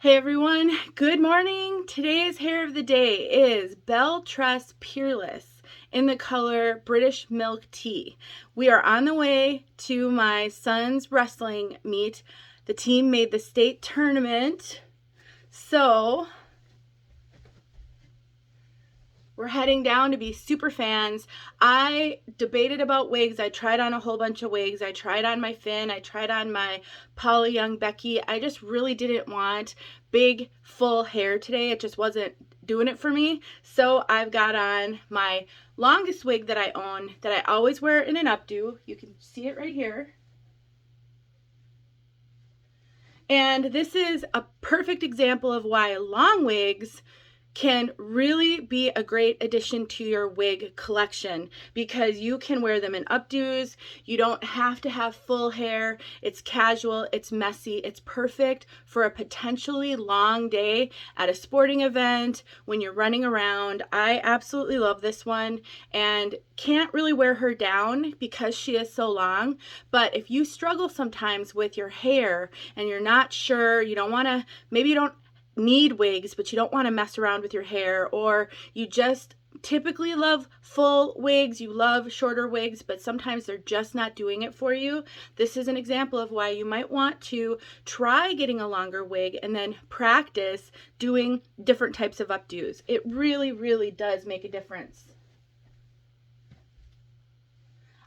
Hey everyone, good morning. Today's hair of the day is BelleTress Peerless in the color British Milktea. We are on the way to my son's wrestling meet. The team made the state tournament, so we're heading down to be super fans. I debated about wigs. I tried on a whole bunch of wigs. I tried on my Finn. I tried on my Paula Young Becky. I just really didn't want big full hair today. It just wasn't doing it for me. So I've got on my longest wig that I own that I always wear in an updo. You can see it right here. And this is a perfect example of why long wigs can really be a great addition to your wig collection because you can wear them in updos. You don't have to have full hair. It's casual, it's messy, it's perfect for a potentially long day at a sporting event when you're running around. I absolutely love this one and can't really wear her down because she is so long. But if you struggle sometimes with your hair and you're not sure, you don't want to, maybe you don't need wigs, but you don't want to mess around with your hair, or you just typically love full wigs, you love shorter wigs, but sometimes they're just not doing it for you. This is an example of why you might want to try getting a longer wig and then practice doing different types of updos. It really, really does make a difference.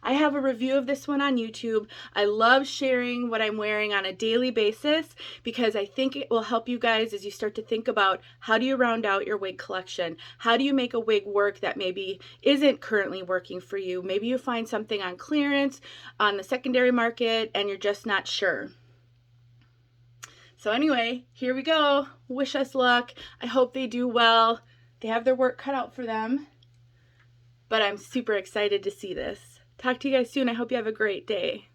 I have a review of this one on YouTube. I love sharing what I'm wearing on a daily basis because I think it will help you guys as you start to think about how do you round out your wig collection? How do you make a wig work that maybe isn't currently working for you? Maybe you find something on clearance on the secondary market and you're just not sure. So anyway, here we go. Wish us luck. I hope they do well. They have their work cut out for them, but I'm super excited to see this. Talk to you guys soon. I hope you have a great day.